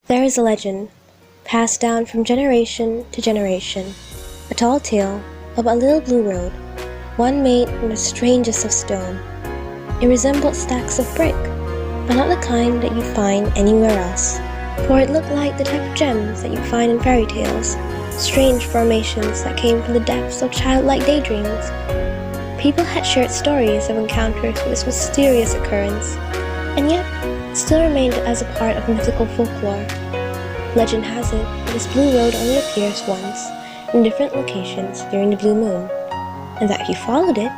There is a legend, passed down from generation to generation, a tall tale about a little blue road, one made from the strangest of stone. It resembled stacks of brick, but not the kind that you'd find anywhere else, for it looked like the type of gems that you'd find in fairy tales, strange formations that came from the depths of childlike daydreams. People had shared stories of encounters with this mysterious occurrence, and yet it still remained as a part of mythical folklore. Legend has it that this blue road only appears once, in different locations during the blue moon, and that if you followed it,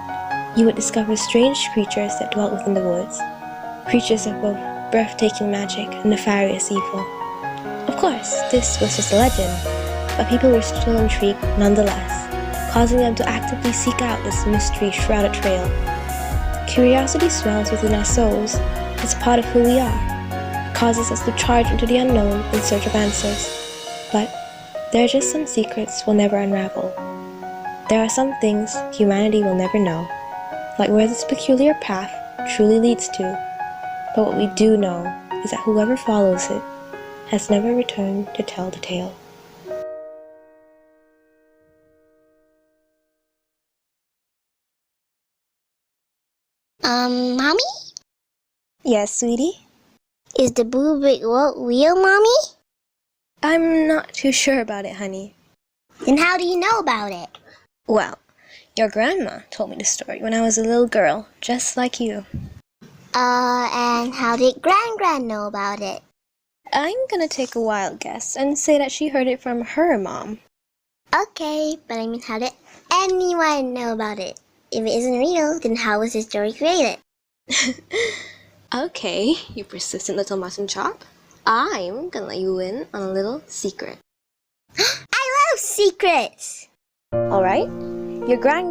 you would discover strange creatures that dwelt within the woods, creatures of both breathtaking magic and nefarious evil. Of course, this was just a legend, but people were still intrigued nonetheless, causing them to actively seek out this mystery-shrouded trail. Curiosity swells within our souls. It's part of who we are. It causes us to charge into the unknown in search of answers. But there are just some secrets we'll never unravel. There are some things humanity will never know, like where this peculiar path truly leads to. But what we do know is that whoever follows it has never returned to tell the tale. Mommy? Yes, sweetie? Is the blue brick road real, Mommy? I'm not too sure about it, honey. Then how do you know about it? Well, your grandma told me the story when I was a little girl, just like you. And how did Gran know about it? I'm gonna take a wild guess and say that she heard it from her mom. Okay, but I mean, how did anyone know about it? If it isn't real, then how was the story created? Okay, you persistent little mutton chop. I'm gonna let you in on a little secret. I love secrets! Alright, your gran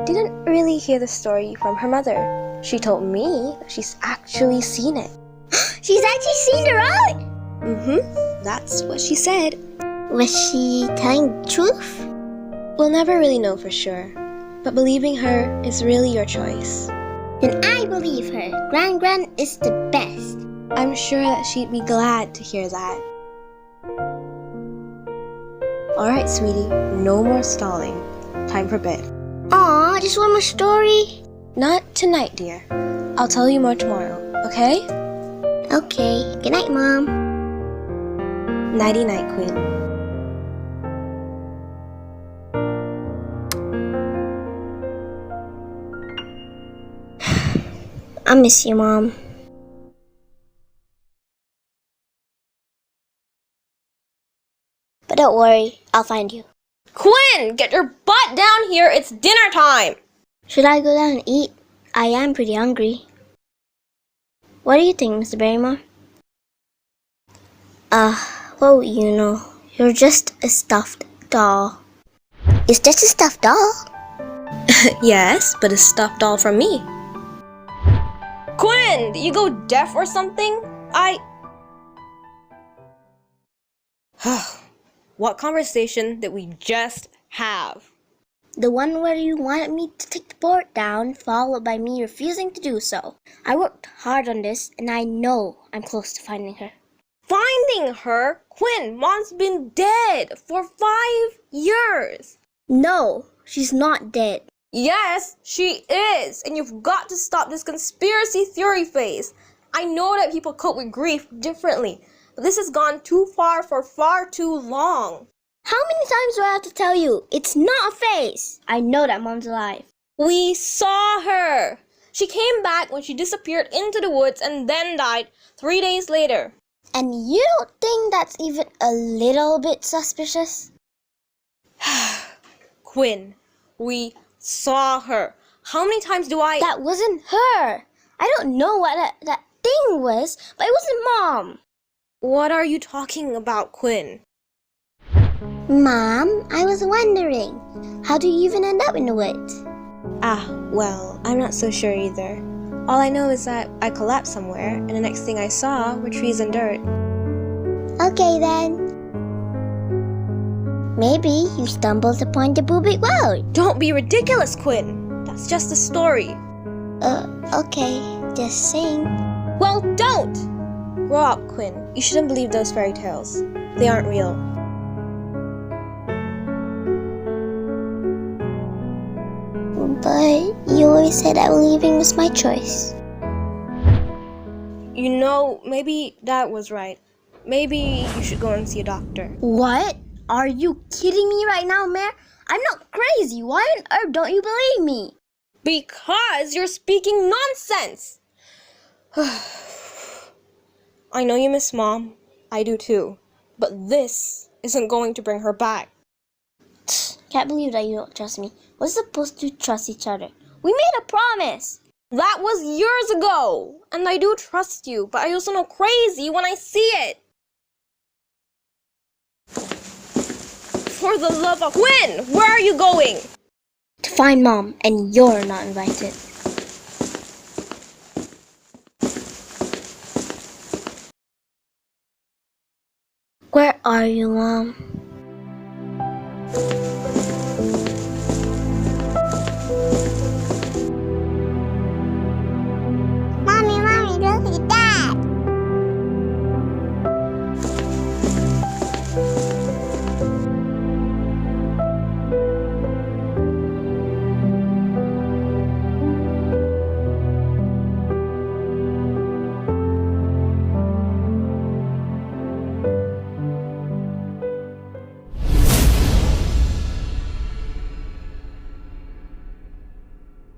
didn't really hear the story from her mother. She told me that she's actually seen it. She's actually seen the road? That's what she said. Was she telling the truth? We'll never really know for sure, but believing her is really your choice. Then I believe her. Gran is the best. I'm sure that she'd be glad to hear that. Alright, sweetie, no more stalling. Time for bed. Aw, just one more story? Not tonight, dear. I'll tell you more tomorrow, okay? Okay. Good night, Mom. Nighty-night, Queen. I miss you, Mom. But don't worry, I'll find you. Quinn, get your butt down here. It's dinner time. Should I go down and eat? I am pretty hungry. What do you think, Mr. Barrymore? Well, you know, you're just a stuffed doll. It's just a stuffed doll? Yes, but a stuffed doll from me. Quinn, did you go deaf or something? What conversation did we just have? The one where you wanted me to take the board down, followed by me refusing to do so. I worked hard on this, and I know I'm close to finding her. Finding her? Quinn, Mom's been dead for 5 years. No, she's not dead. Yes, she is. And you've got to stop this conspiracy theory phase. I know that people cope with grief differently, but this has gone too far for far too long. How many times do I have to tell you? It's not a phase. I know that Mom's alive. We saw her. She came back when she disappeared into the woods and then died 3 days later. And you don't think that's even a little bit suspicious? Quinn, we saw her. How many times do I... That wasn't her. I don't know what that thing was, but it wasn't Mom. What are you talking about, Quinn? Mom, I was wondering, how do you even end up in the woods? Well, I'm not so sure either. All I know is that I collapsed somewhere, and the next thing I saw were trees and dirt. Okay then. Maybe you stumbled upon the Blue Brick Road. Don't be ridiculous, Quinn. That's just a story. Okay, just saying. Well, don't! Grow up, Quinn. You shouldn't believe those fairy tales. They aren't real. But you always said that leaving was my choice. You know, maybe Dad was right. Maybe you should go and see a doctor. What? Are you kidding me right now, Mare? I'm not crazy. Why on earth don't you believe me? Because you're speaking nonsense! I know you miss Mom. I do too. But this isn't going to bring her back. Can't believe that you don't trust me. We're supposed to trust each other. We made a promise. That was years ago! And I do trust you, but I also know crazy when I see it! For the love of Quinn, where are you going? To find Mom, and you're not invited. Where are you, Mom? Mommy, look at that!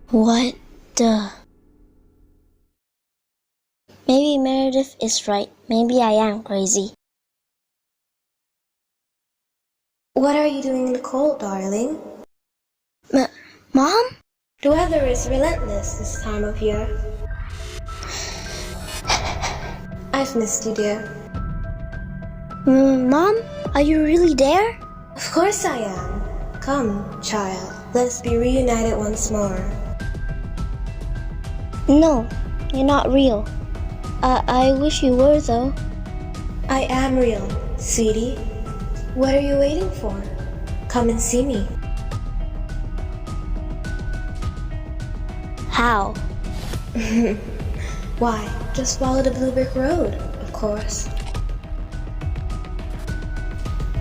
What the? Maybe Meredith is right. Maybe I am crazy. What are you doing in the cold, darling? Mom? The weather is relentless this time of year. I've missed you, dear. Mom? Are you really there? Of course I am. Come, child. Let's be reunited once more. No, you're not real. I wish you were, though. I am real, sweetie. What are you waiting for? Come and see me. How? Why, just follow the blue brick road, of course.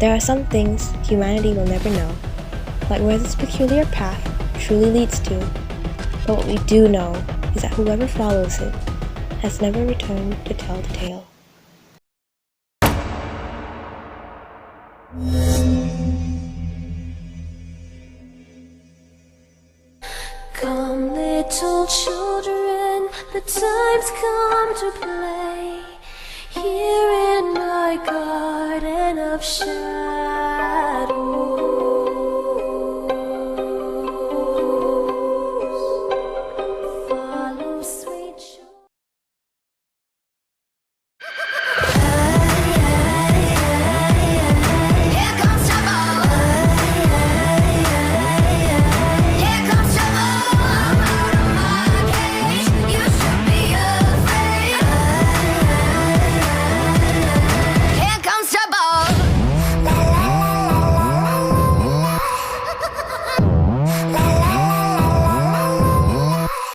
There are some things humanity will never know, like where this peculiar path truly leads to. But what we do know is that whoever follows it has never returned to tell the tale. Come, little children, the time's come to play here in my garden of shadow.